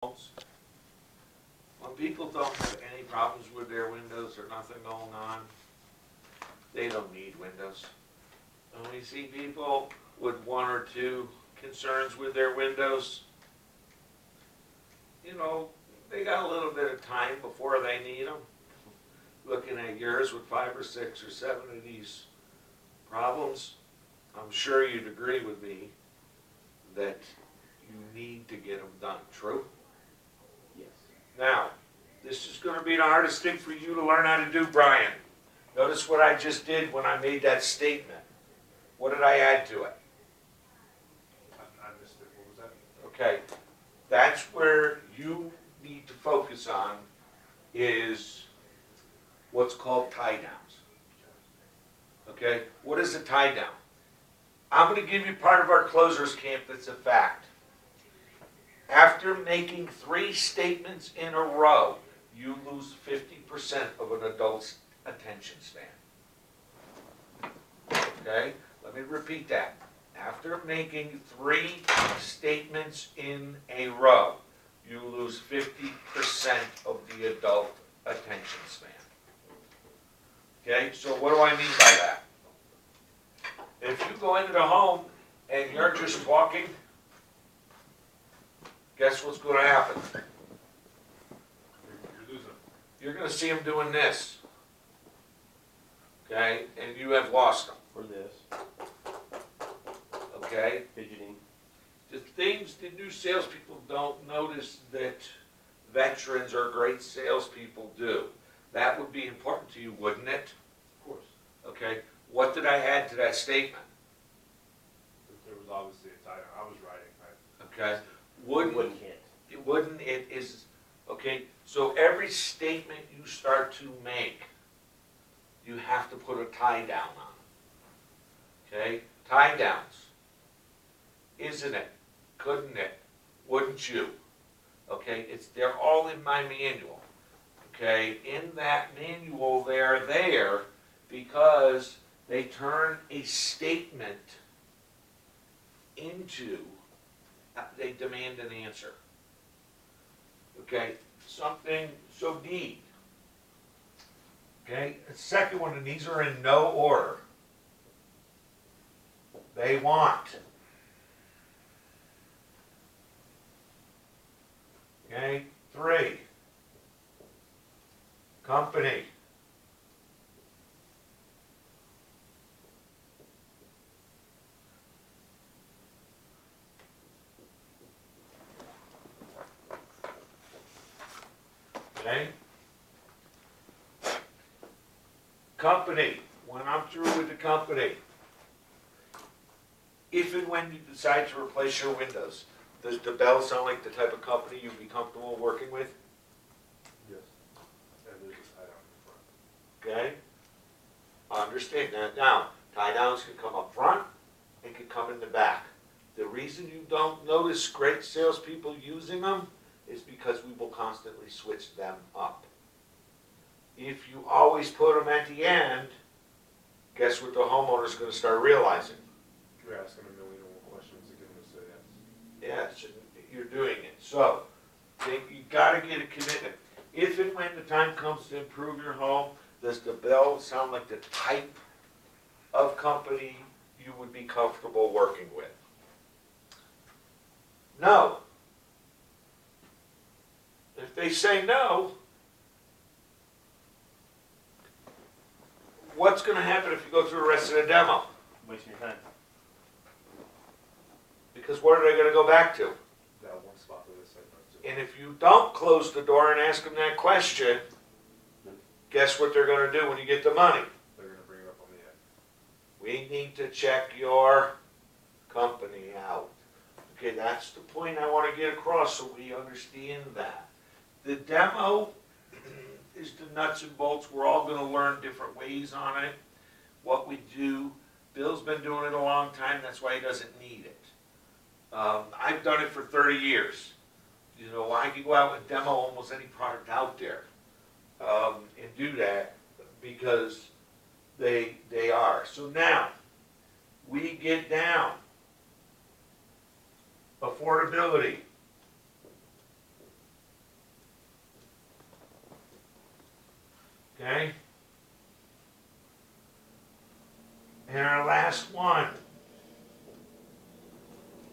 When people don't have any problems with their windows or nothing going on, they don't need windows. When we see people with one or two concerns with their windows, they got a little bit of time before they need them. Looking at yours with 5 or 6 or 7 of these problems, I'm sure you'd agree with me that you need to get them done. True? Yes. Now, this is going to be the hardest thing for you to learn how to do, Brian. Notice what I just did when I made that statement. What did I add to it? I missed it. What was that? Okay, that's where you need to focus on is what's called tie downs. Okay, what is a tie down? I'm going to give you part of our closers camp that's a fact. After making 3 statements in a row, you lose 50% of an adult's attention span. Okay, let me repeat that. After making 3 statements in a row, you lose 50% of the adult attention span. Okay, so what do I mean by that? If you go into the home and you're just talking, guess what's going to happen? You're losing. You're going to see them doing this. Okay, and you have lost them. Or this, Okay, fidgeting. the things that new salespeople don't notice that veterans or great salespeople do. That would be important to you, wouldn't it? Of course. Okay, what did I add to that statement? There was obviously a tie down. I was writing. Okay, wouldn't it is, okay, so every statement you start to make, you have to put a tie down on. Okay, tie downs. Isn't it? Couldn't it? Wouldn't you? Okay, they're all in my manual. Okay, in that manual they're there because they turn a statement into, they demand an answer. Okay, something, so need. Okay, the second one, and these are in no order. They want. Okay, 3. Company. Okay? Company. When I'm through with the company, if and when you decide to replace your windows, does the Bell sound like the type of company you'd be comfortable working with? Yes. And there's a tie down in front. Okay? Understand that. Now, tie downs can come up front and can come in the back. The reason you don't notice great salespeople using them is because we will constantly switch them up. If you always put them at the end, guess what the homeowner's going to start realizing? You're asking a million more questions to get them to say yes. Yes, you're doing it. So, you got to get a commitment. If and when the time comes to improve your home, does the Bell sound like the type of company you would be comfortable working with? No. If they say no, what's going to happen if you go through the rest of the demo? Wasting your time. Because what are they going to go back to? That one spot that they said no to. And if you don't close the door and ask them that question, guess what they're going to do when you get the money? They're going to bring it up on the end. We need to check your company out. Okay, that's the point I want to get across so we understand that. The demo is the nuts and bolts. We're all going to learn different ways on it. What we do, Bill's been doing it a long time, that's why he doesn't need it. I've done it for 30 years. I can go out and demo almost any product out there and do that because they are. So now, we get down affordability. Okay? And our last one.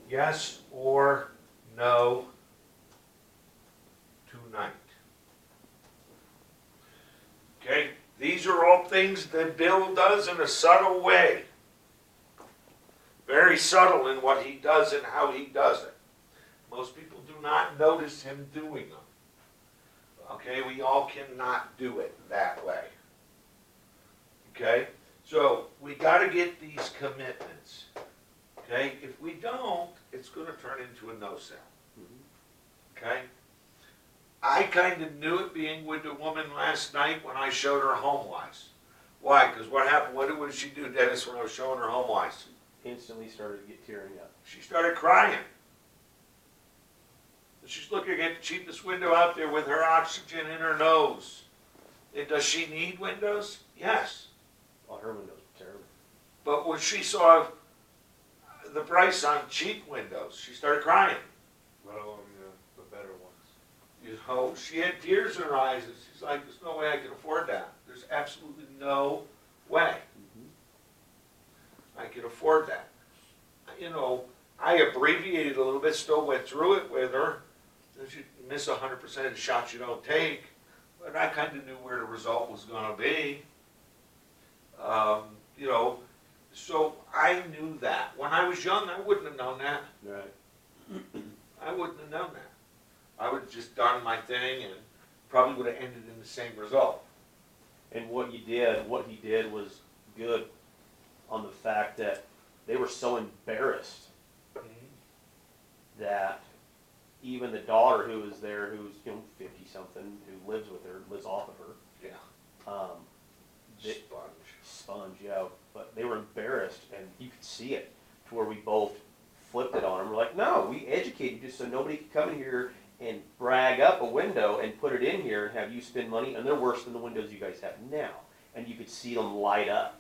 Yes or no tonight. Okay? These are all things that Bill does in a subtle way. Very subtle in what he does and how he does it. Most people do not notice him doing them. Okay? We all cannot do it that way. Okay? So, we got to get these commitments. Okay? If we don't, it's going to turn into a no-sell. Okay? I kind of knew it being with the woman last night when I showed her HomeWise. Why? Because what happened? What did she do, Dennis, when I was showing her HomeWise? Instantly started to get tearing up. She started crying. She's looking at the cheapest window out there with her oxygen in her nose. And does she need windows? Yes. Well, her windows were terrible. But when she saw the price on cheap windows, she started crying. Let alone the better ones. You know, she had tears in her eyes, and she's like, "There's no way I can afford that. There's absolutely no way I can afford that." You know, I abbreviated a little bit, still went through it with her. You miss 100% of the shots you don't take, but I kind of knew where the result was going to be. You know, so I knew that. When I was young, I wouldn't have known that. Right. I wouldn't have known that. I would have just done my thing and probably would have ended in the same result. And what he did was good on the fact that they were so embarrassed that even the daughter who was there, who's 50-something, who lives with her, lives off of her. Yeah. Sponge, yeah. But they were embarrassed, and you could see it, to where we both flipped it on them. We're like, no, we educated you so nobody could come in here and brag up a window and put it in here and have you spend money, and they're worse than the windows you guys have now. And you could see them light up,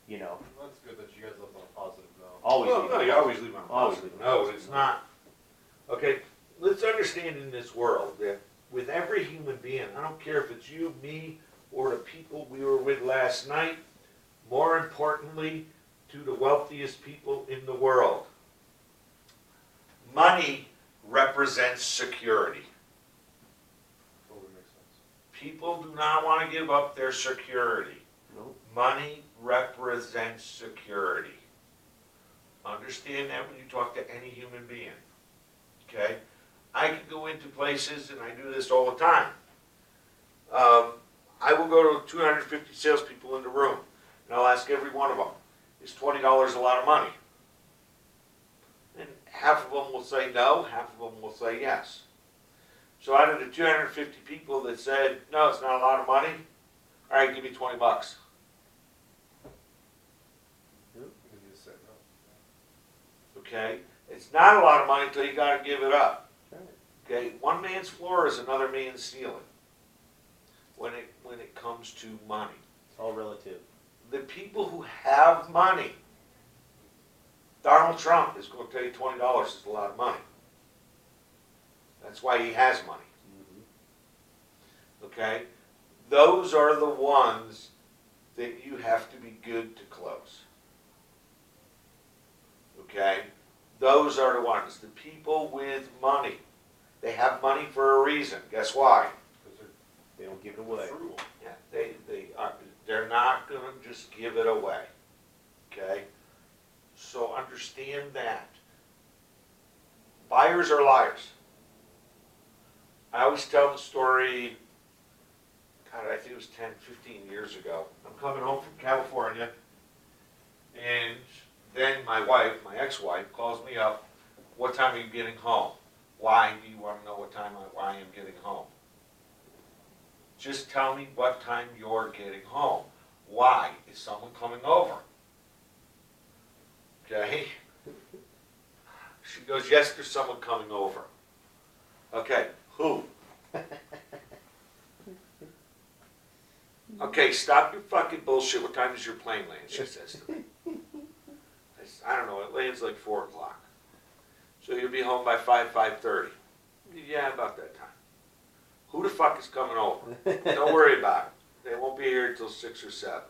you know. Well, that's good that you guys left on a positive note. Always. Well, no, you always leave on a Always positive leave on a note. It's not. Okay, let's understand in this world that with every human being, I don't care if it's you, me, or the people we were with last night, more importantly, to the wealthiest people in the world, money represents security. Totally makes sense. People do not want to give up their security. Nope. Money represents security. Understand that when you talk to any human being. Okay? I can go into places, and I do this all the time. I will go to 250 salespeople in the room, and I'll ask every one of them, is $20 a lot of money? And half of them will say no, half of them will say yes. So out of the 250 people that said, no, it's not a lot of money, all right, give me 20 bucks. You just said no. Okay? It's not a lot of money until you got to give it up. Right. Okay? One man's floor is another man's ceiling when it comes to money. It's all relative. The people who have money, Donald Trump is going to tell you $20 is a lot of money. That's why he has money. Okay? Those are the ones that you have to be good to close. Okay? Those are the ones. The people with money. They have money for a reason. Guess why? Because They don't give it away. they're frugal. Yeah, they're not going to just give it away. Okay? So understand that. Buyers are liars. I always tell the story, God, I think it was 10, 15 years ago. I'm coming home from California, and then my wife, my ex-wife, calls me up, what time are you getting home? Why do you want to know why I'm getting home? Just tell me what time you're getting home. Why? Is someone coming over? Okay? She goes, yes, there's someone coming over. Okay, who? Okay, stop your fucking bullshit. What time does your plane land? She says to me. I don't know, it lands like 4 o'clock. So you'll be home by 5:30. Yeah, about that time. Who the fuck is coming over? Don't worry about it. They won't be here until 6 or 7.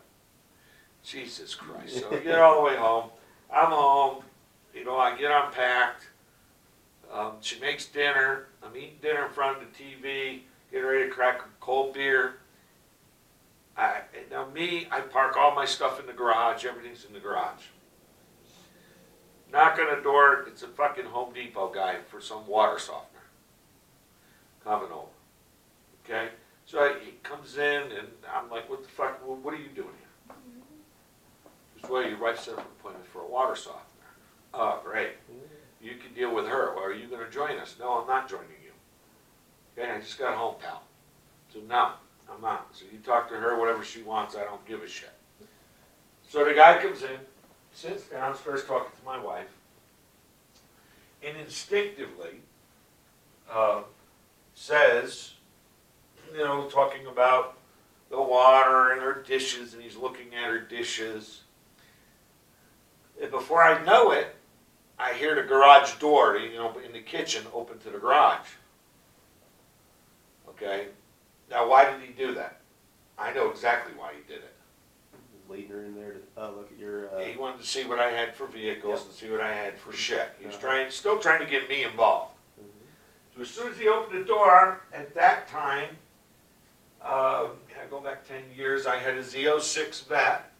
Jesus Christ. So I get all the way home. I'm home. You know, I get unpacked. She makes dinner. I'm eating dinner in front of the TV, getting ready to crack a cold beer. I park all my stuff in the garage. Everything's in the garage. Knock on the door. It's a fucking Home Depot guy for some water softener coming over. Okay? So he comes in, and I'm like, what the fuck? What are you doing here? He goes, well, your wife set up an appointment for a water softener. Oh, great. You can deal with her. Well, are you going to join us? No, I'm not joining you. Okay, I just got home, pal. So, no, I'm not. So you talk to her, whatever she wants, I don't give a shit. So the guy comes in, sits down, starts talking to my wife, and instinctively says, you know, talking about the water and her dishes, and he's looking at her dishes. And before I know it, I hear the garage door, you know, in the kitchen open to the garage. Okay? Now, why did he do that? I know exactly why he did it. Leading her in there to look at your... He wanted to see what I had for vehicles and see what I had for shit. He was still trying to get me involved. So as soon as he opened the door, at that time, I go back 10 years, I had a Z06 Vet,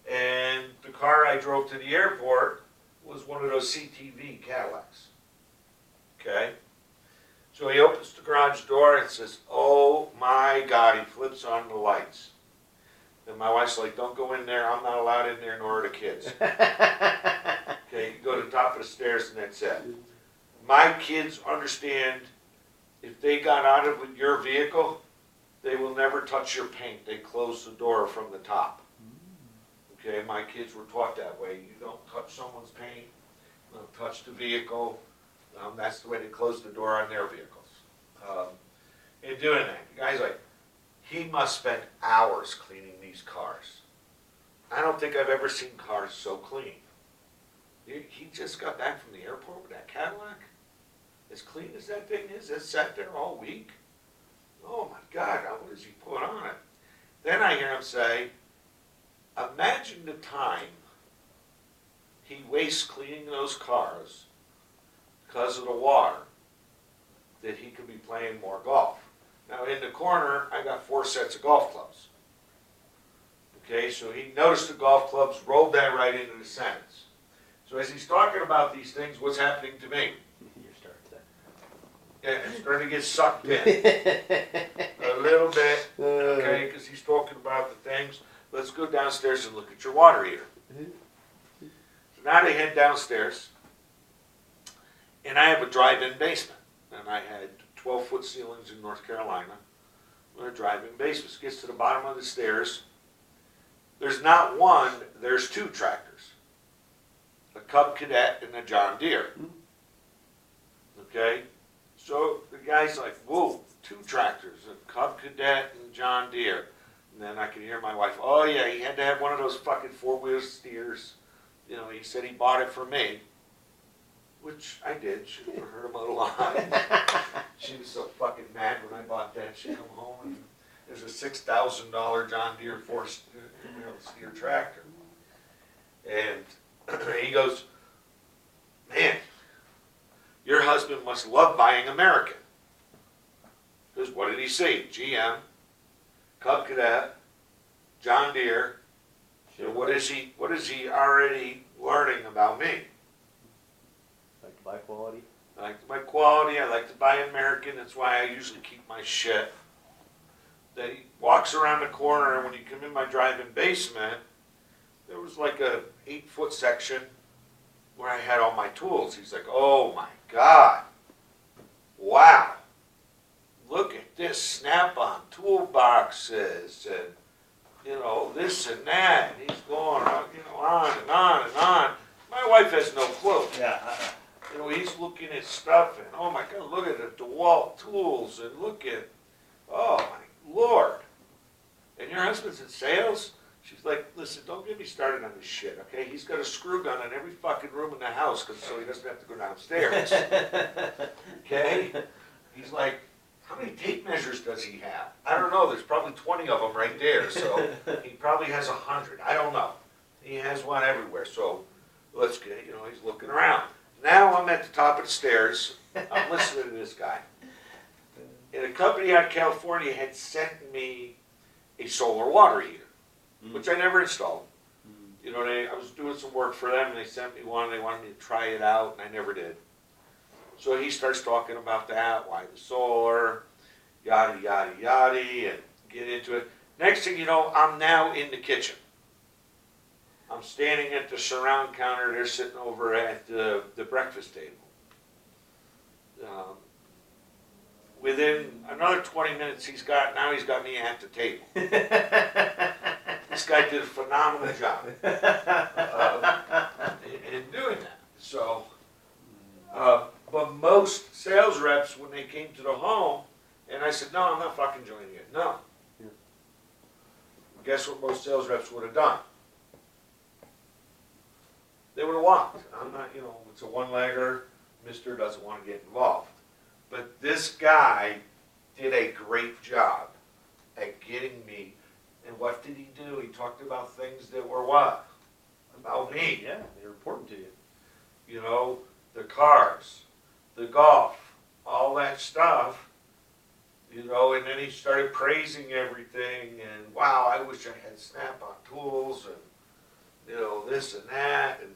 and the car I drove to the airport was one of those CTV Cadillacs. Okay? So he opens the garage door and says, oh my God, he flips on the lights. And my wife's like, don't go in there, I'm not allowed in there, nor are the kids. Okay, you go to the top of the stairs and that's it. My kids understand if they got out of your vehicle, they will never touch your paint. They close the door from the top. Okay, my kids were taught that way. You don't touch someone's paint, you don't touch the vehicle. That's the way they close the door on their vehicles. In doing that, the guy's like, he must spend hours cleaning these cars. I don't think I've ever seen cars so clean. He just got back from the airport with that Cadillac. As clean as that thing is, it sat there all week. Oh my God, what does he put on it? Then I hear him say, imagine the time he wastes cleaning those cars because of the water, that he could be playing more golf. Now in the corner, I got 4 sets of golf clubs. Okay, so he noticed the golf clubs, rolled that right into the sentence. So as he's talking about these things, what's happening to me? You're starting to... Yeah, I'm starting to get sucked in. A little bit, okay, because he's talking about the things. Let's go downstairs and look at your water heater. So now they head downstairs, and I have a drive-in basement. And I had 12-foot ceilings in North Carolina. With a drive-in basement. It gets to the bottom of the stairs. There's not one, there's 2 tractors. A Cub Cadet and a John Deere. Okay? So the guy's like, whoa, 2 tractors, a Cub Cadet and John Deere. And then I can hear my wife, oh yeah, he had to have one of those fucking 4-wheel steers. You know, he said he bought it for me. Which I did. She never heard him out alive. She was so fucking mad when I bought that. She come home and there's a $6,000 John Deere 4-wheel steer tractor. And he goes, man, your husband must love buying American. Because what did he see? GM, Cub Cadet, John Deere. So what is he already learning about me? Like to buy quality? I like to buy quality. I like to buy American. That's why I usually keep my shit. Then he walks around the corner, and when you come in my drive-in basement, there was like a 8-foot section where I had all my tools. He's like, oh my God. Wow. Look at this Snap-on toolboxes and, you know, this and that. And he's going on, you know, on and on and on. My wife has no clue. Yeah. You know, he's looking at stuff and, oh my God, look at the DeWalt tools and look at, oh my Lord. And your husband's in sales? She's like, listen, don't get me started on this shit, okay? He's got a screw gun in every fucking room in the house so he doesn't have to go downstairs. Okay? He's like, how many tape measures does he have? I don't know, there's probably 20 of them right there, so he probably has 100, I don't know. He has one everywhere, so let's get, he's looking around. Now I'm at the top of the stairs, I'm listening to this guy. And a company out of California had sent me a solar water heater, which I never installed. I was doing some work for them, and they sent me one, they wanted me to try it out, and I never did. So he starts talking about that, why the solar, yada, yada, yada, and get into it. Next thing you know, I'm now in the kitchen. I'm standing at the surround counter, they're sitting over at the breakfast table. Within another 20 minutes, he's got me at the table. This guy did a phenomenal job in doing that. So, but most sales reps, when they came to the home, and I said, no, I'm not fucking joining it. No. Yeah. Guess what most sales reps would have done? They would have walked. I'm not, it's a one-legger. Mister doesn't want to get involved. But this guy did a great job at getting me. And what did he do? He talked about things that were what? About me. Yeah, they're important to you. The cars, the golf, all that stuff. And then he started praising everything. And wow, I wish I had Snap-on tools and, this and that. And,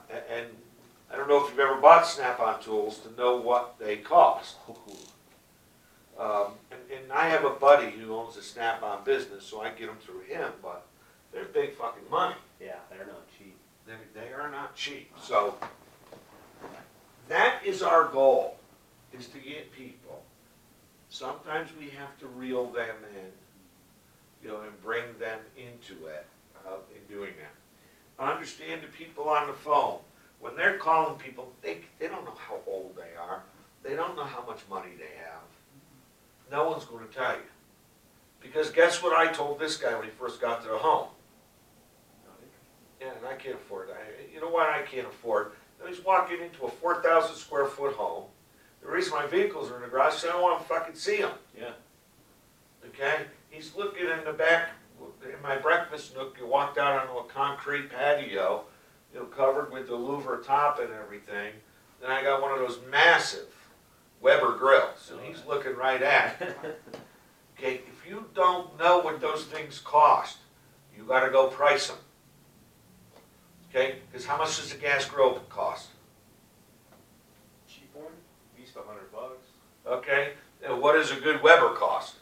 and I don't know if you've ever bought Snap-on tools to know what they cost. And I have a buddy who owns a Snap-on business, so I get them through him, but they're big fucking money. Yeah, they're not cheap. They are not cheap. So that is our goal, is to get people. Sometimes we have to reel them in, and bring them into it, in doing that. I understand the people on the phone. When they're calling people, they don't know how old they are. They don't know how much money they have. No one's going to tell you. Because guess what I told this guy when he first got to the home? Yeah, and I can't afford it. You know what I can't afford? He's walking into a 4,000 square foot home. The reason my vehicles are in the garage is I don't want to fucking see them. Yeah. Okay? He's looking in the back, in my breakfast nook. You walked out onto a concrete patio, covered with the louver top and everything. Then I got one of those massive Weber grills, and he's looking right at it. Okay, if you don't know what those things cost, you got to go price them. Okay, because how much does a gas grill cost? Cheap one, at least $100. Okay, and what does a good Weber cost?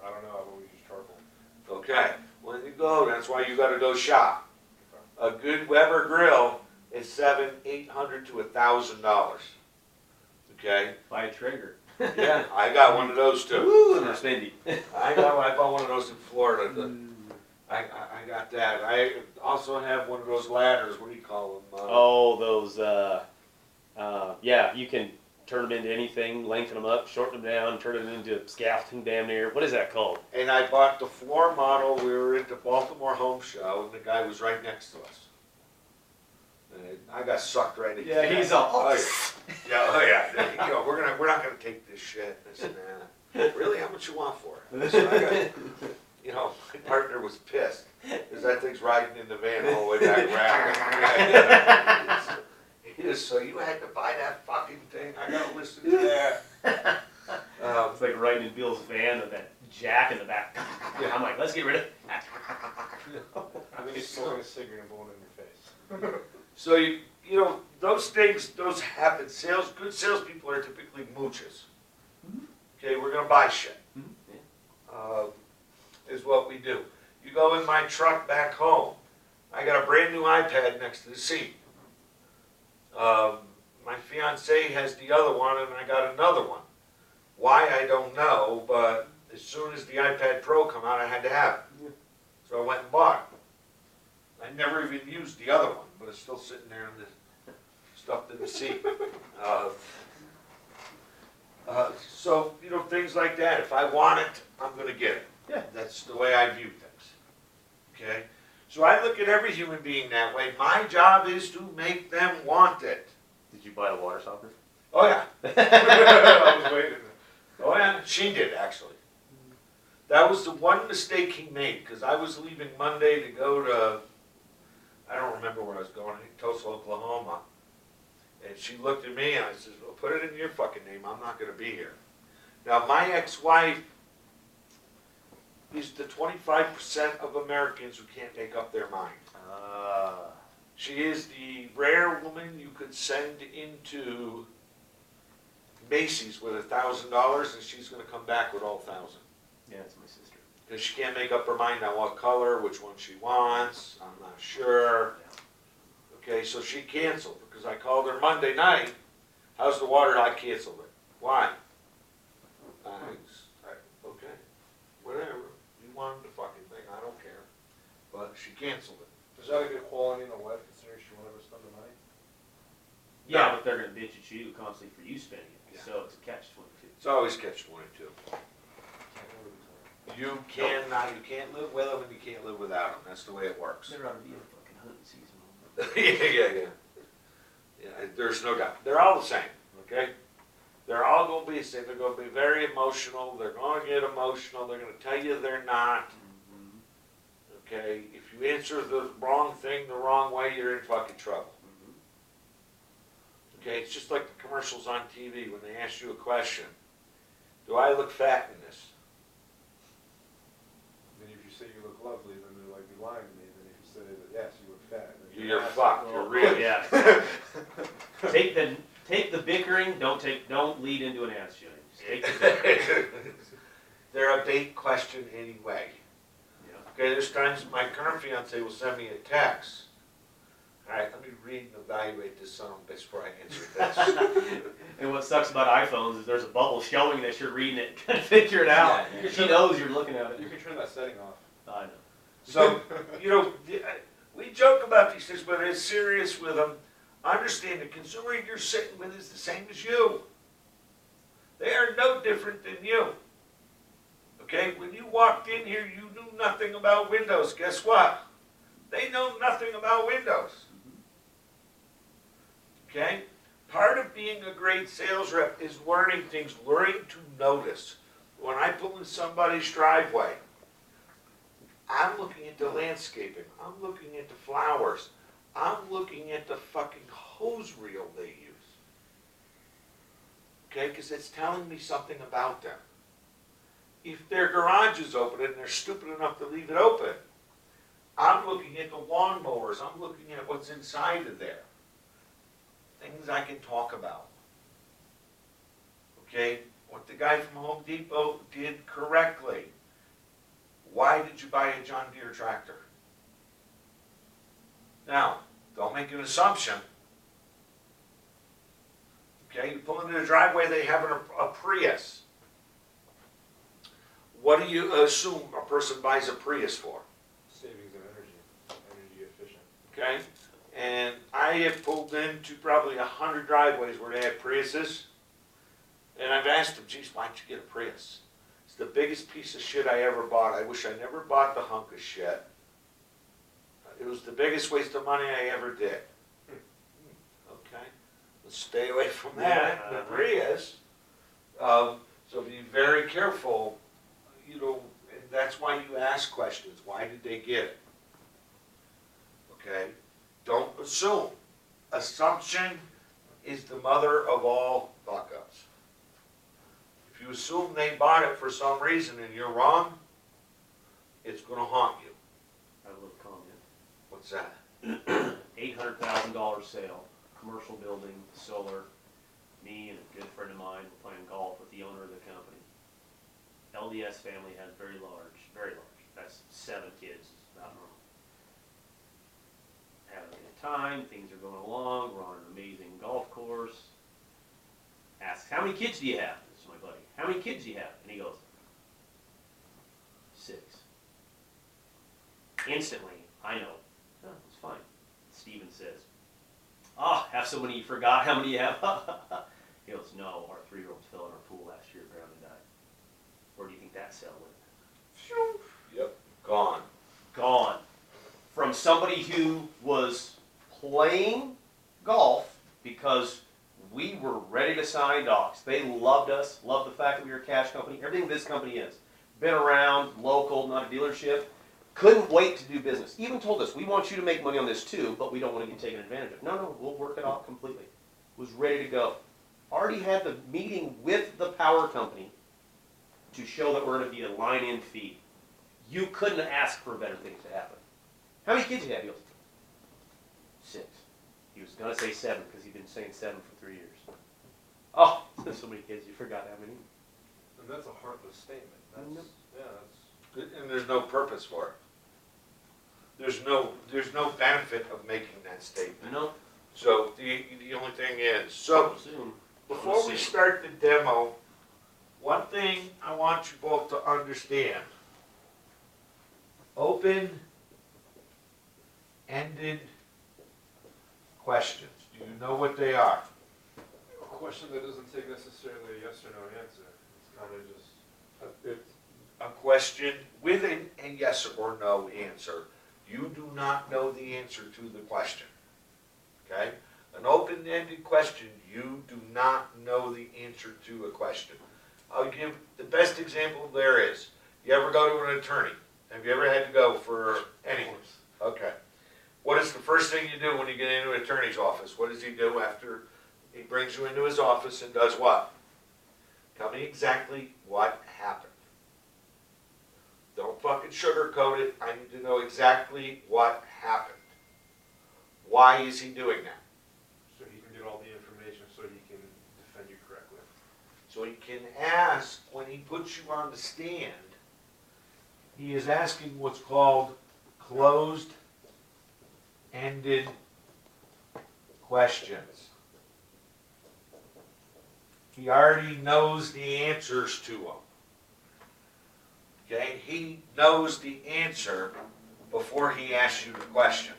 I don't know, I've always used charcoal. Okay, when you go, that's why you got to go shop. A good Weber grill is $700-800 to $1,000. Okay. Buy a Traeger. Yeah, I got one of those too. Ooh, and they're spendy. I bought one of those in Florida. I got that. I also have one of those ladders. What do you call them? Those. Yeah, you can turn them into anything, lengthen them up, shorten them down, turn it into scaffolding damn near. What is that called? And I bought the floor model. We were at the Baltimore Home Show, and the guy was right next to us. And I got sucked right in. Yeah, he's all. Oh, yeah. We're not gonna take this shit. This and that. Really, how much you want for it? Listen, my partner was pissed because that thing's riding in the van all the way back around. He just, so you had to buy that fucking thing? I gotta listen to that. It's like riding in Bill's van with that jack in the back. I'm like, let's get rid of it. I think it's smoking a cigarette and blowing in your face. So those things, those happen. Good salespeople are typically mooches. Okay, we're gonna buy shit. Is what we do. You go in my truck back home. I got a brand new iPad next to the seat. My fiance has the other one, and I got another one. Why, I don't know, but as soon as the iPad Pro come out, I had to have it. So I went and bought it. I never even used the other one, but it's still sitting there in the stuffed in the seat. So things like that. If I want it, I'm going to get it. Yeah. That's the way I view things. Okay? So I look at every human being that way. My job is to make them want it. Did you buy a water softener? Oh, yeah. I was waiting. She did, actually. That was the one mistake he made, because I was leaving Monday to go to, I don't remember where I was going, I think Tulsa, Oklahoma. And she looked at me and I said, well, put it in your fucking name, I'm not gonna be here. Now, my ex-wife is the 25% of Americans who can't make up their mind. She is the rare woman you could send into Macy's with $1,000 and she's gonna come back with all 1,000. Yeah, it's my sister. Because she can't make up her mind on what color, which one she wants, I'm not sure. Okay, so she canceled, because I called her Monday night, how's the water, I canceled it. Why? Okay, whatever, you wanted the fucking thing, I don't care, but she canceled it. Is that a good quality in a wife, considering she won't ever spend the money? Yeah, but they're gonna bitch at you constantly for you spending it, Yeah. so it's a catch-22. It's always catch-22. You cannot, you can't live with them and you can't live without them, that's the way it works. There ought to be a fucking hunting season. Yeah, there's no doubt. They're all the same, okay? They're all gonna be the same. They're gonna be very emotional. They're gonna get emotional. They're gonna tell you they're not, okay? If you answer the wrong thing the wrong way, you're in fucking trouble. Okay, it's just like the commercials on TV when they ask you a question. Do I look fat in this? Then if you say you look lovely, then they're like, you're lying to me. Then if you say that yes, you look fat, then You're fucked. You're really. Yeah. Take the bickering. Don't lead into an ass shooting. Just take the bickering. They're a bait question anyway. Yeah. Okay, there's times my current fiance will send me a text. All right, let me read and evaluate this son of a bitch before I answer this. And what sucks about iPhones is there's a bubble showing that you're reading it. Kind of figure it out. Yeah. She knows you're looking at it. You can turn that setting off. I know. So, you know, we joke about these things, but it's serious with them. Understand the consumer you're sitting with is the same as you. They are no different than you. Okay, when you walked in here, you knew nothing about Windows. Guess what? They know nothing about Windows. Okay? Part of being a great sales rep is learning things, learning to notice. When I pull in somebody's driveway, I'm looking at the landscaping. I'm looking at the flowers. I'm looking at the fucking hose reel they use. Okay? Because it's telling me something about them. If their garage is open and they're stupid enough to leave it open, I'm looking at the lawnmowers. I'm looking at what's inside of there. Things I can talk about. Okay? What the guy from Home Depot did correctly. Why did you buy a John Deere tractor? Now, don't make an assumption. Okay, you pull into the driveway, they have a Prius. What do you assume a person buys a Prius for? Savings of energy efficient. Okay, and I have pulled into probably 100 driveways where they have Priuses, and I've asked them, geez, why'd you get a Prius? It's the biggest piece of shit I ever bought. I wish I never bought the hunk of shit. It was the biggest waste of money I ever did. Okay, let's stay away from that. Yeah. The Prius. So be very careful. You know, and that's why you ask questions. Why did they get it? Okay, don't assume. Assumption is the mother of all fuck-ups. If you assume they bought it for some reason and you're wrong, it's going to haunt you. I have a little comment. What's that? $800,000 sale, commercial building, solar. Me and a good friend of mine were playing golf with the owner of the company. LDS family has very large. That's 7 kids, about normal. Having a good time, things are going along. We're on an amazing golf course. Asks, how many kids do you have? This is my buddy. How many kids do you have? And he goes, 6. Instantly, I know. Oh, it's fine. Steven says, have so many you forgot how many you have? He goes, no, our 3-year-old fell in our pool last year, drowned and died. Where do you think that sale went? Yep, gone. Gone. From somebody who was playing golf because we were ready to sign docs. They loved us, loved the fact that we were a cash company, everything this company is. Been around, local, not a dealership. Couldn't wait to do business. Even told us, we want you to make money on this too, but we don't want to get taken advantage of. No, we'll work it off completely. Was ready to go. Already had the meeting with the power company to show that we're going to be a line-in fee. You couldn't ask for better things to happen. How many kids you have? He goes, 6. He was going to say 7 because he'd been saying 7 for 3 years. Oh, so many kids, you forgot how many. And that's a heartless statement. That's, yeah, that's. And there's no purpose for it. There's no benefit of making that statement. No. So the only thing is, so Soon. before we start the demo, one thing I want you both to understand. Open-ended questions. Do you know what they are? A question that doesn't take necessarily a yes or no answer. It's kind of just. It's a question with a yes or no answer. You do not know the answer to the question. Okay? An open-ended question, you do not know the answer to a question. I'll give the best example there is. You ever go to an attorney? Have you ever had to go for anything? Okay. What is the first thing you do when you get into an attorney's office? What does he do after he brings you into his office and does what? Tell me exactly what happened. Don't fucking sugarcoat it. I need to know exactly what happened. Why is he doing that? So he can get all the information so he can defend you correctly. So he can ask, when he puts you on the stand, he is asking what's called closed-ended questions. He already knows the answers to them. Okay? He knows the answer before he asks you the question.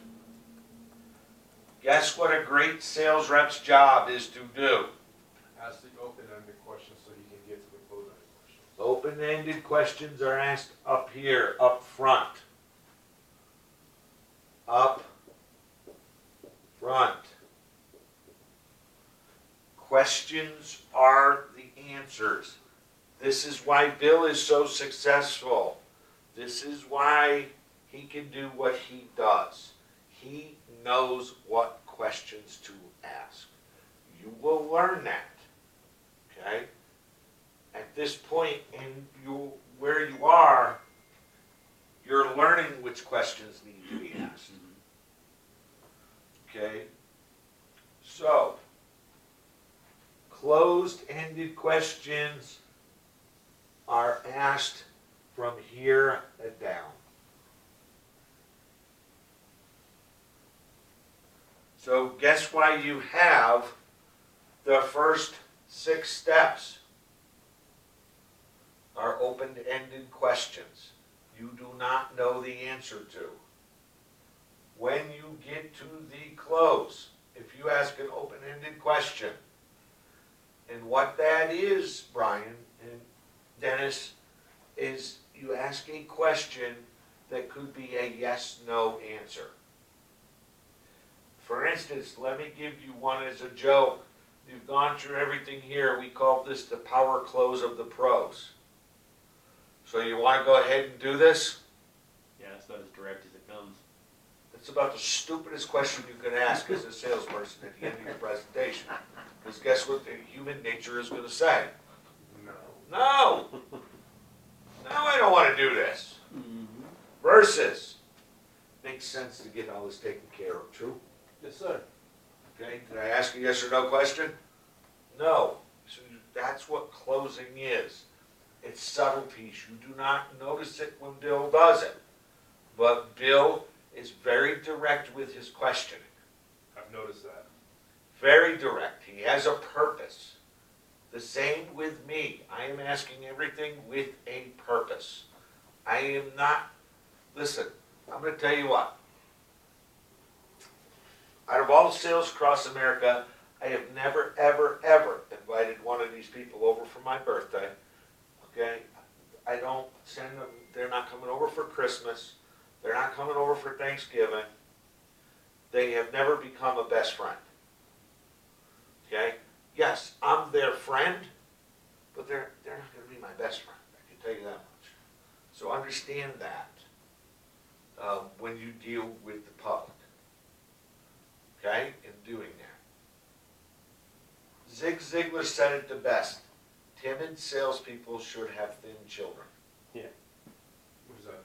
Guess what a great sales rep's job is to do? Ask the open-ended questions so he can get to the closed-ended questions. Open-ended questions are asked up here, up front. Up front. Questions are the answers. This is why Bill is so successful. This is why he can do what he does. He knows what questions to ask. You will learn that. Okay? At this point in where you are, you're learning which questions need to be asked. Okay? So, closed-ended questions are asked from here down. So guess why you have the first 6 steps are open-ended questions you do not know the answer to. When you get to the close, if you ask an open-ended question, and what that is, Brian and Dennis, is you ask a question that could be a yes-no answer. For instance, let me give you one as a joke. You've gone through everything here. We call this the power close of the pros. So you want to go ahead and do this? Yeah, it's not as direct as it comes. It's about the stupidest question you can ask as a salesperson at the end of your presentation. Because guess what the human nature is going to say? No. No! No, I don't want to do this. Mm-hmm. Versus, makes sense to get all this taken care of, true? Yes, sir. Okay, did I ask a yes or no question? No. So that's what closing is. It's subtleties. You do not notice it when Bill does it. But Bill is very direct with his questioning. I've noticed that. Very direct. He has a purpose. The same with me. I am asking everything with a purpose. I am not, listen, I'm going to tell you what. Out of all sales across America, I have never, ever, ever invited one of these people over for my birthday. Okay? I don't send them, they're not coming over for Christmas. They're not coming over for Thanksgiving. They have never become a best friend. Okay? Yes, I'm their friend, but they're not gonna be my best friend, I can tell you that much. So understand that, when you deal with the public, okay, in doing that. Zig Ziglar said it the best, timid salespeople should have thin children. What does that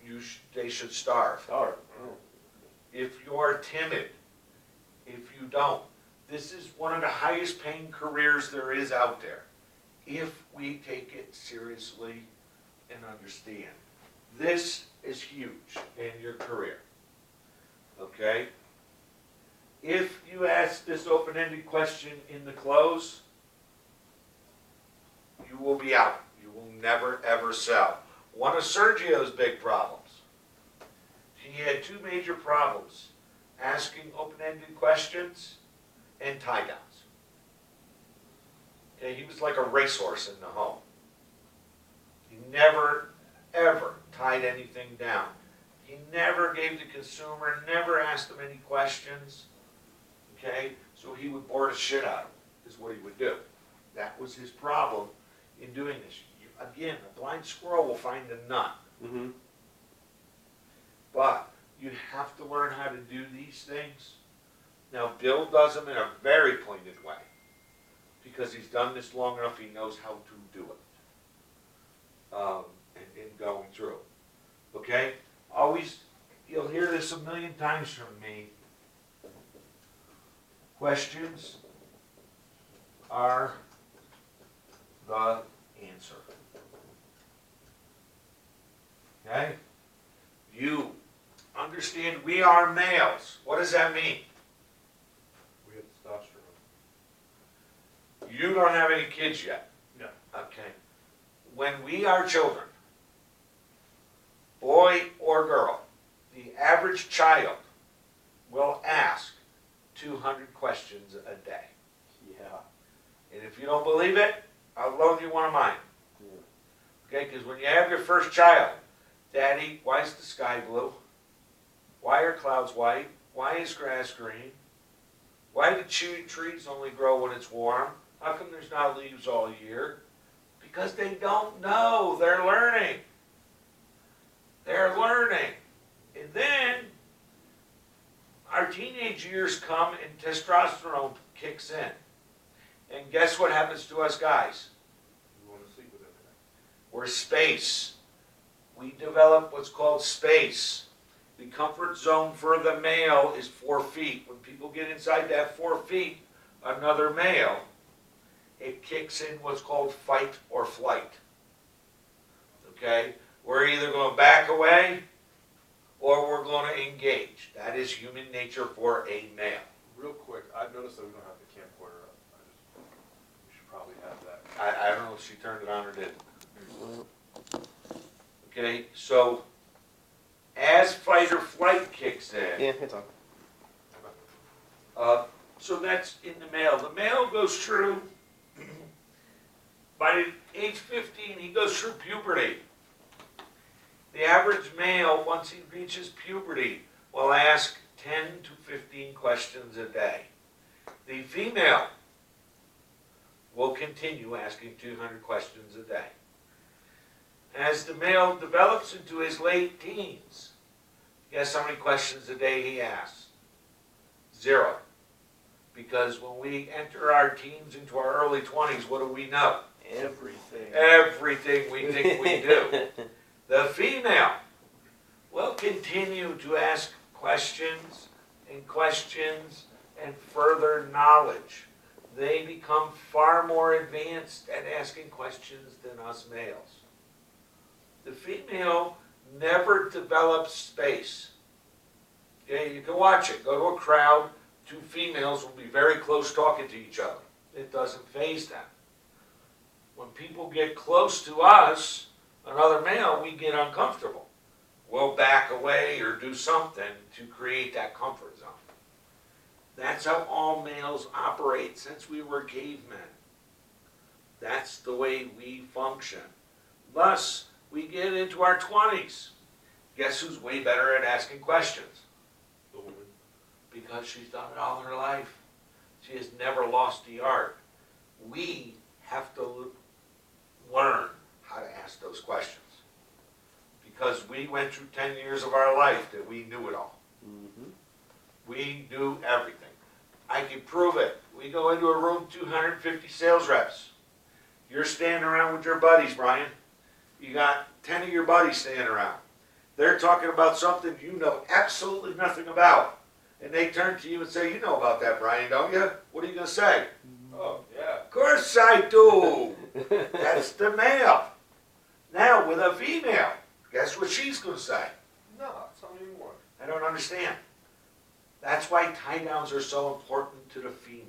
mean? They should starve. Sorry. If you're timid, if you don't, this is one of the highest paying careers there is out there, if we take it seriously and understand. This is huge in your career, okay? If you ask this open-ended question in the close, you will be out. You will never, ever sell. One of Sergio's big problems, he had two major problems, asking open-ended questions and tie-downs. Okay, he was like a racehorse in the home. He never, ever tied anything down. He never gave the consumer, never asked them any questions. Okay, so he would bore the shit out of them, is what he would do. That was his problem in doing this. Again, a blind squirrel will find a nut. Mm-hmm. But you have to learn how to do these things. Now, Bill does them in a very pointed way, because he's done this long enough, he knows how to do it. In going through. Okay? Always, you'll hear this a million times from me. Questions are the answer. Okay? You understand we are males. What does that mean? We have testosterone. You don't have any kids yet. No. Okay. When we are children, boy or girl, the average child will ask 200 questions a day. Yeah. And if you don't believe it, I'll loan you one of mine. Yeah. Okay, because when you have your first child, Daddy, why is the sky blue? Why are clouds white? Why is grass green? Why do trees only grow when it's warm? How come there's not leaves all year? Because they don't know. They're learning. They're learning. And then our teenage years come and testosterone kicks in. And guess what happens to us guys? We want to sleep with everything. We're space. We develop what's called space. The comfort zone for the male is 4 feet. When people get inside that 4 feet, another male, it kicks in what's called fight or flight. Okay? We're either going to back away or we're going to engage. That is human nature for a male. Real quick, I've noticed that we don't have the camcorder up. We should probably have that. I don't know if she turned it on or didn't. Okay, so as fight or flight kicks in, Yeah, it's on. so that's in the male. The male goes through, by age 15, he goes through puberty. The average male, once he reaches puberty, will ask 10 to 15 questions a day. The female will continue asking 200 questions a day. As the male develops into his late teens, guess how many questions a day he asks? 0. Because when we enter our teens into our early 20s, what do we know? Everything. Everything we think we do. The female will continue to ask questions and questions and further knowledge. They become far more advanced at asking questions than us males. The female never develops space. Okay, you can watch it. Go to a crowd, 2 females will be very close talking to each other. It doesn't faze them. When people get close to us, another male, we get uncomfortable. We'll back away or do something to create that comfort zone. That's how all males operate since we were cavemen. That's the way we function. Thus, we get into our 20s. Guess who's way better at asking questions? The woman. Because she's done it all her life. She has never lost the art. We have to learn how to ask those questions. Because we went through 10 years of our life that we knew it all. Mm-hmm. We knew everything. I can prove it. We go into a room, 250 sales reps. You're standing around with your buddies, Brian. You got 10 of your buddies standing around. They're talking about something you know absolutely nothing about. And they turn to you and say, you know about that, Brian, don't you? What are you going to say? Oh, yeah. Of course I do. That's the male. Now with a female, guess what she's going to say? No, tell me more. I don't understand. That's why tie downs are so important to the female.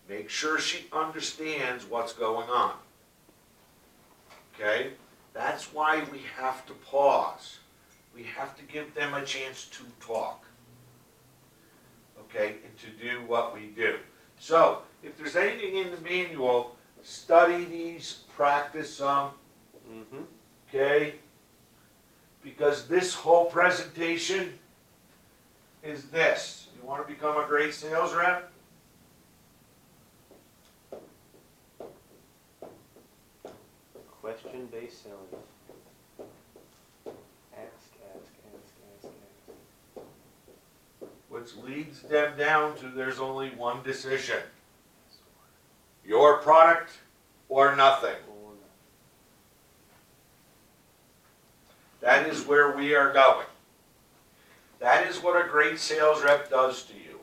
Make sure she understands what's going on. Okay? That's why we have to pause. We have to give them a chance to talk. Okay? And to do what we do. So, if there's anything in the manual, study these, practice some. Mm-hmm. Okay? Because this whole presentation is this. You want to become a great sales rep? Question-based selling. Ask. Which leads them down to there's only one decision. Your product or nothing. That is where we are going. That is what a great sales rep does to you.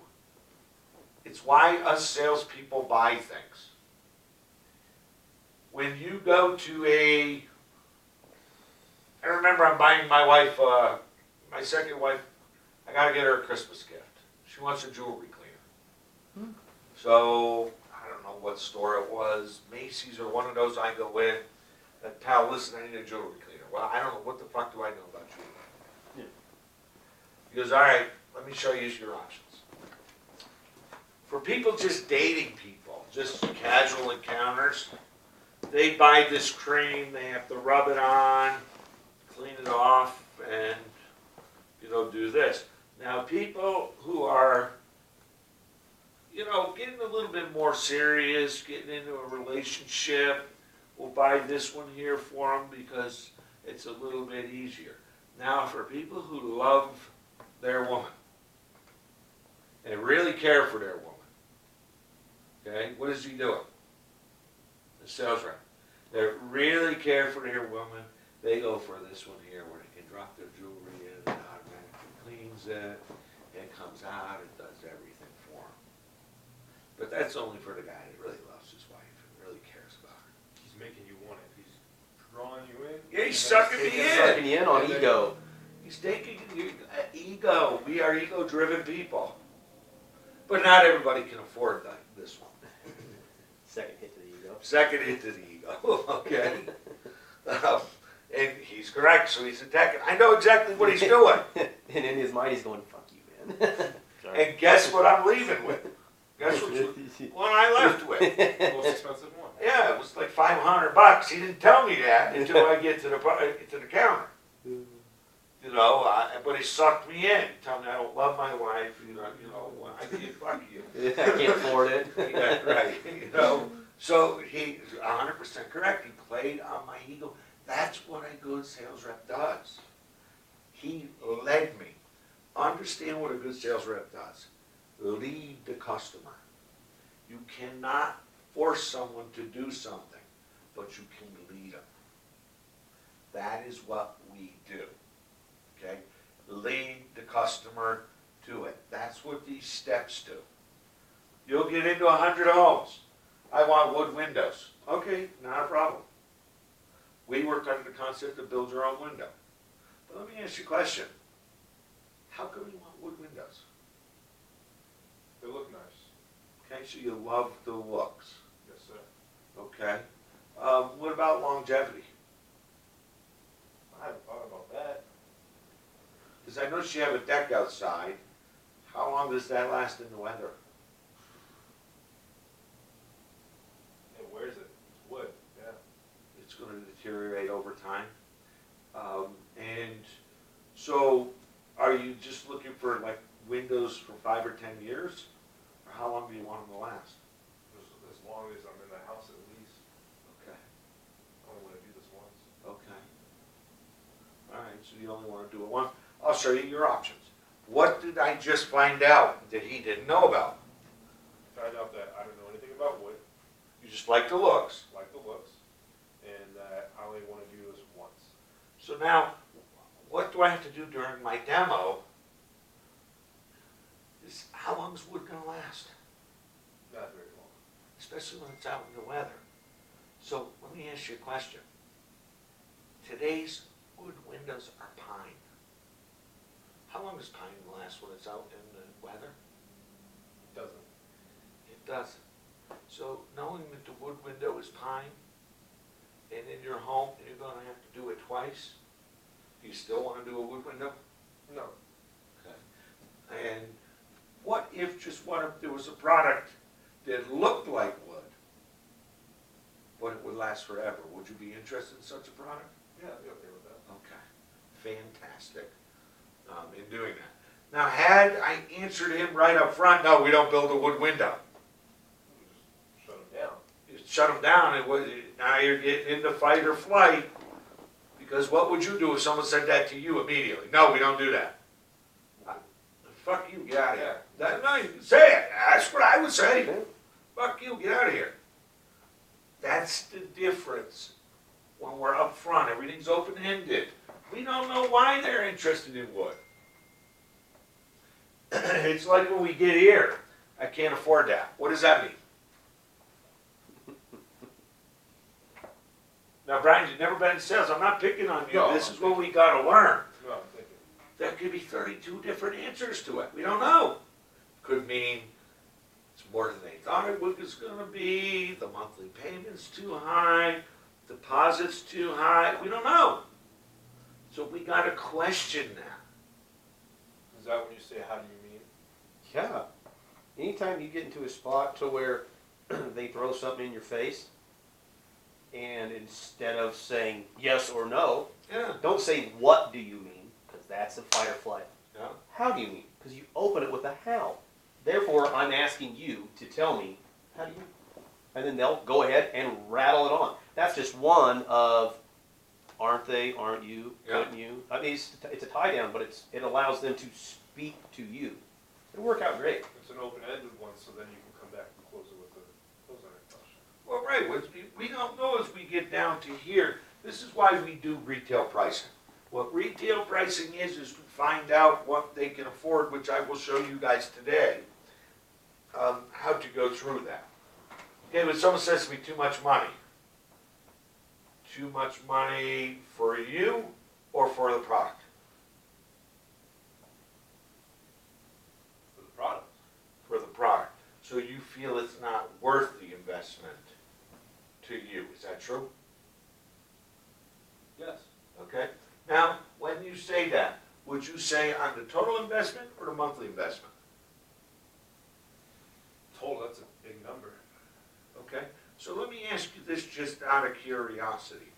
It's why us salespeople buy things. When you go to I remember I'm buying my wife, my second wife, I gotta get her a Christmas gift. She wants a jewelry cleaner. So, I don't know what store it was, Macy's or one of those I go in. Pal, listen, I need a jewelry cleaner. Well, I don't know, what the fuck do I know about jewelry? Yeah. He goes, all right, let me show you your options. For people just dating people, just casual encounters, they buy this cream, they have to rub it on, clean it off, and, do this. Now, people who are, getting a little bit more serious, getting into a relationship, will buy this one here for them because it's a little bit easier. Now, for people who love their woman and really care for their woman, okay, what is he doing? The sales rep. They really care for their woman. They go for this one here where they can drop their jewelry in and automatically cleans it. It comes out, it does everything for them. But that's only for the guy that really loves his wife and really cares about her. He's making you want it. He's drawing you in. Yeah, he's sucking me in. Sucking you in on And then- ego. He's taking your ego. We are ego-driven people. But not everybody can afford this one. Second hit to the ego. Second hit to the ego, okay? And he's correct, so he's attacking. I know exactly what he's doing. And in his mind, he's going, "Fuck you, man." Sorry. And guess what I'm leaving with? Guess what I left with? The most expensive one. Yeah, it was like $500. He didn't tell me that until I get to the counter. But he sucked me in. He told me I don't love my wife. I can't fuck you. I can't afford it. Yeah, right. So he's 100% correct. He played on my ego. That's what a good sales rep does. He led me. Understand what a good sales rep does. Lead the customer. You cannot force someone to do something, but you can lead them. That is what we do. Okay? Lead the customer to it. That's what these steps do. You'll get into 100 homes. I want wood windows. Okay, not a problem. We work under the concept of build your own window. But let me ask you a question. How come you want wood windows? They look nice. Okay, so you love the looks. Yes, sir. Okay. What about longevity? I haven't thought about that. Because I noticed you have a deck outside. How long does that last in the weather? It wears it. It's wood. Yeah. It's going to deteriorate over time. And so, are you just looking for like windows for 5 or 10 years? Or how long do you want them to last? since you only wanna do it once, I'll show you your options. What did I just find out that he didn't know about? Found out that I don't know anything about wood, You just like the looks. like the looks, and that I only wanna do this once. So now, what do I have to do during my demo? Is how long is wood gonna last? Not very long. Especially when it's out in the weather. So let me ask you a question. Today's wood windows are pine. How long does pine last when it's out in the weather? Doesn't. It doesn't. So knowing that the wood window is pine, and in your home, you're gonna have to do it twice, do you still wanna do a wood window? No. Okay. And what if there was a product that looked like wood, but it would last forever? Would you be interested in such a product? Yeah, I'd be okay with that. Okay, fantastic, in doing that. Now, had I answered him right up front, no, we don't build a wood window. Just shut them down. You shut him down, now you're getting into fight or flight, because what would you do if someone said that to you immediately? No, we don't do that. Fuck you, get out of here. No, you can say it, that's what I would say. Fuck you, get out of here. That's the difference. When we're up front, everything's open-ended. We don't know why they're interested in wood. It's like when we get here, I can't afford that. What does that mean? Now, Brian, you've never been in sales. I'm not picking on you. No, This is what we gotta learn. No, I'm thinking. There could be 32 different answers to it. We don't know. Could mean it's more than they thought it was gonna be, the monthly payment's too high, deposit's too high. We don't know. So we gotta question that. Is that when you say, how do you mean? Yeah. Anytime you get into a spot to where they throw something in your face, and instead of saying yes or no, Yeah. don't say what do you mean, because that's a fight or flight. Yeah. How do you mean? Because you open it with a how. Therefore, I'm asking you to tell me, how do you mean? And then they'll go ahead and rattle it on. That's just one of, aren't they, aren't you, Yeah. couldn't you? I mean, it's a tie down, but it allows them to speak to you. It'll work out great. It's an open-ended one, so then you can come back and close it with a close-ended question. Well, right, we don't know as we get down to here. This is why we do retail pricing. What retail pricing is we find out what they can afford, which I will show you guys today, how to go through that. Okay, when someone says to me, too much money. Too much money for you or for the product? For the product. For the product. So you feel it's not worth the investment to you, is that true? Yes. Okay. Now, when you say that, would you say on the total investment or the monthly investment? Total, that's a big number. Okay. So let me ask you this just out of curiosity.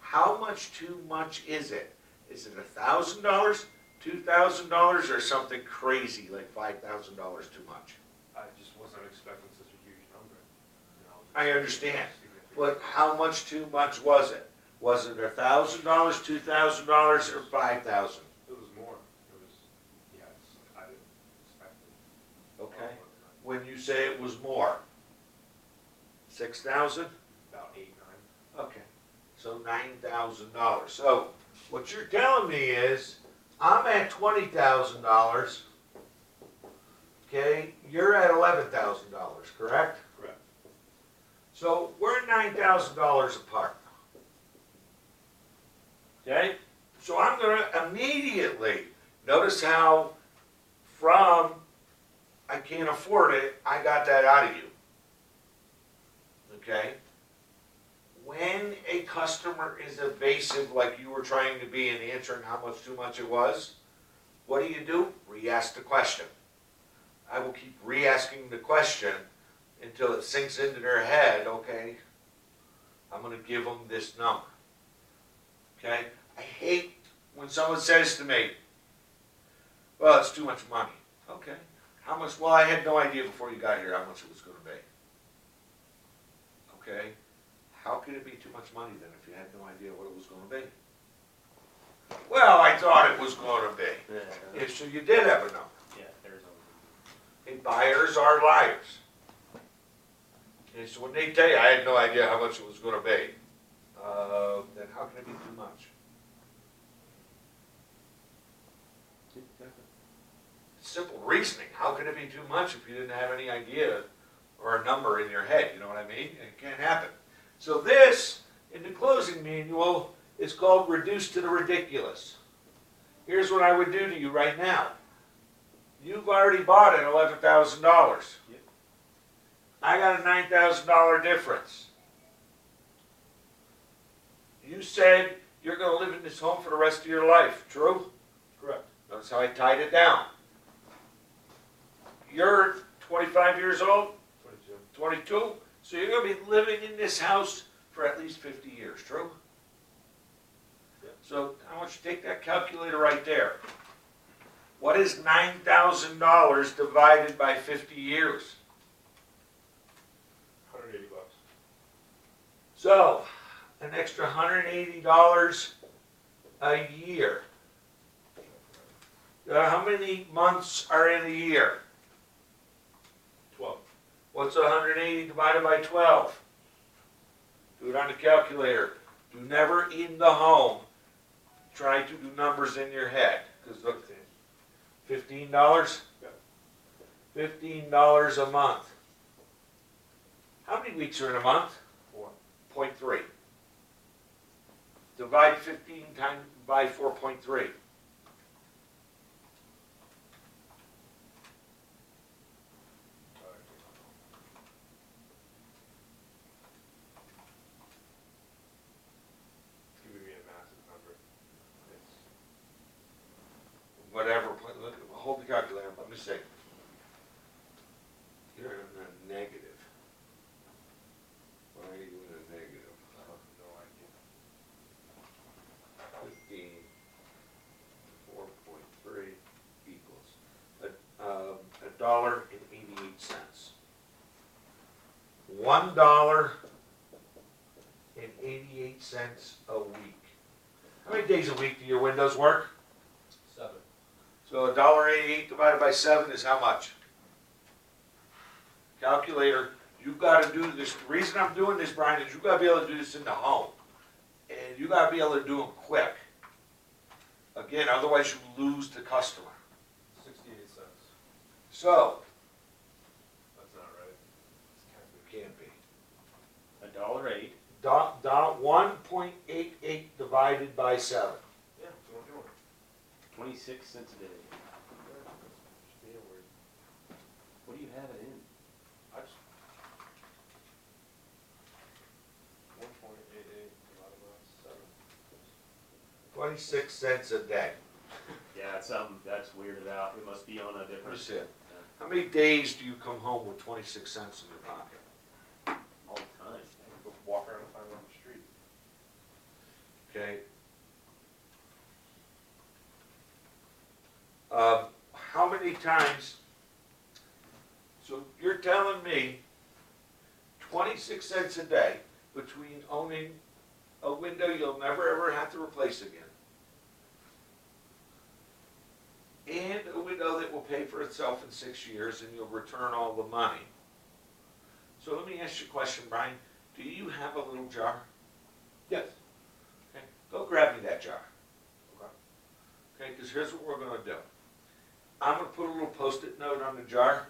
How much too much is it? Is it $1,000, $2,000, or something crazy like $5,000 too much? I just wasn't expecting such a huge number. You know, I understand. significant. But how much too much was it? Was it $1,000, $2,000, or $5,000? It was more. It was, yeah, I didn't expect it. Okay. When you say it was more, 6,000? About 8, 9. Okay. So $9,000. So what you're telling me is, I'm at $20,000. Okay, you're at $11,000, correct? Correct. So we're $9,000 apart. Okay? So I'm going to immediately, notice how from I can't afford it, I got that out of you. Okay? When a customer is evasive like you were trying to be in answering how much too much it was, what do? Re-ask the question. I will keep re-asking the question until it sinks into their head, okay, I'm going to give them this number. Okay? I hate when someone says to me, well, it's too much money. Okay. How much? Well, I had no idea before you got here how much it was going to be. Okay? How could it be too much money then if you had no idea what it was going to be? Well, I thought it was gonna be. Yeah, If so, you did have a number. yeah, there's always. And buyers are liars. And so when they tell you, I had no idea how much it was gonna be, then how can it be too much? Exactly. Simple reasoning, how can it be too much if you didn't have any idea or a number in your head, you know what I mean? It can't happen. So this, in the closing manual, is called reduced to the ridiculous. Here's what I would do to you right now. You've already bought it $11,000. Yep. I got a $9,000 difference. You said you're going to live in this home for the rest of your life, true? Correct. Notice how I tied it down. You're 25 years old, 22. 22, so you're going to be living in this house for at least 50 years, true? Yep. So I want you to take that calculator right there. What is $9,000 divided by 50 years? 180 bucks. So, an extra $180 a year. How many months are in a year? 12. What's 180 divided by 12? Do it on the calculator. Do never in the home try to do numbers in your head. Because look, $15? Yeah. $15 a month. How many weeks are in a month? 4. 0.3. Divide 15 times by 4.3. It's giving me a massive number. It's Whatever, hold the calculator, let me see. You're in a negative. Why are you in a negative? I have no idea. 15, 4.3 equals $1.88. $1.88 a week. How many days a week do your windows work? 7. So $1.88 divided by 7 is how much? Calculator, you've got to do this. The reason I'm doing this, Brian, is you've got to be able to do this in the home. And you got to be able to do them quick. Again, otherwise you lose the customer. 68 cents. So, That's not right. it can't be. $1.08. 1.88 divided by 7. Yeah, that's what I'm doing. 26 cents a day. Just being weird. What do you have it in? I just 1.88 divided by 7. 26 cents a day. Yeah, it's something that's weirded out. It must be on a different. That's it. How many days do you come home with 26 cents in your pocket? All the time. Go walk around and find it on the street. Okay. How many times, so you're telling me 26 cents a day between owning a window you'll never ever have to replace again and a window that will pay for itself in 6 years and you'll return all the money. So let me ask you a question, Brian. Do you have a little jar? Yes. Okay. Go grab me that jar. Okay. Okay, because here's what we're going to do. I'm going to put a little post-it note on the jar.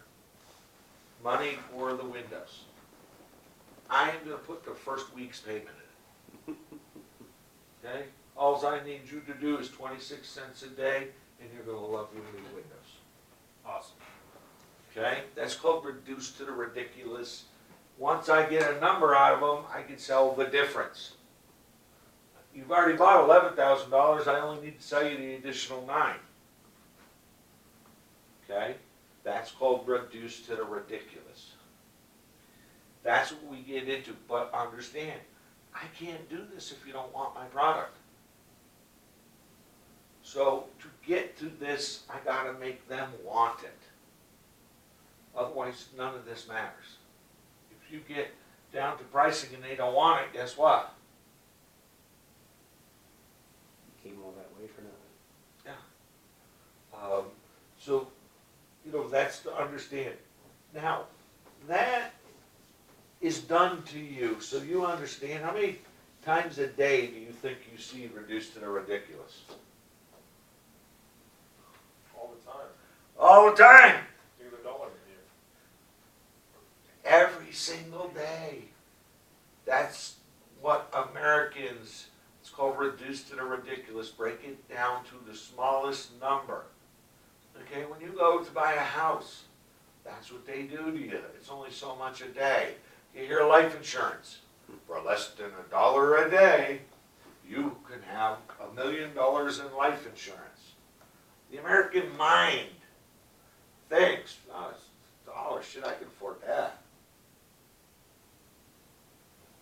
Money for the windows. I am going to put the first week's payment in it. Okay? All I need you to do is 26 cents a day, and you're going to love your new windows. Awesome. Okay? That's called reduced to the ridiculous. Once I get a number out of them, I can sell the difference. You've already bought $11,000. I only need to sell you the additional $9,000. Okay? That's called reduced to the ridiculous. That's what we get into. But understand, I can't do this if you don't want my product. So to get to this, I gotta make them want it. Otherwise, none of this matters. If you get down to pricing and they don't want it, guess what? Came all that way for nothing. So, that's to understand. Now, that is done to you, so you understand, how many times a day do you think you see reduced to the ridiculous? All the time. All the time, Think of the dollar menu. every single day. That's what Americans, it's called reduced to the ridiculous, break it down to the smallest number. Okay, when you go to buy a house, that's what they do to you. It's only so much a day. You hear life insurance. For less than $1 a day, you can have $1 million in life insurance. The American mind thinks, oh, it's $1, shit, I can afford that.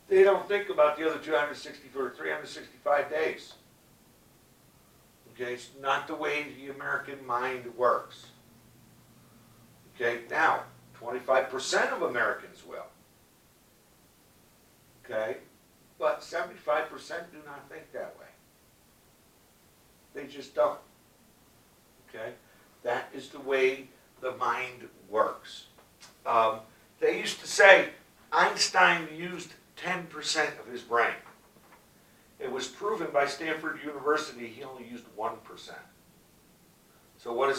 They don't think about the other 264, 365 days. Okay, it's not the way the American mind works. Okay, now, 25% of Americans will. Okay, but 75% do not think that way. They just don't. Okay, that is the way the mind works. They used to say Einstein used 10% of his brain. It was proven by Stanford University he only used 1%. So what is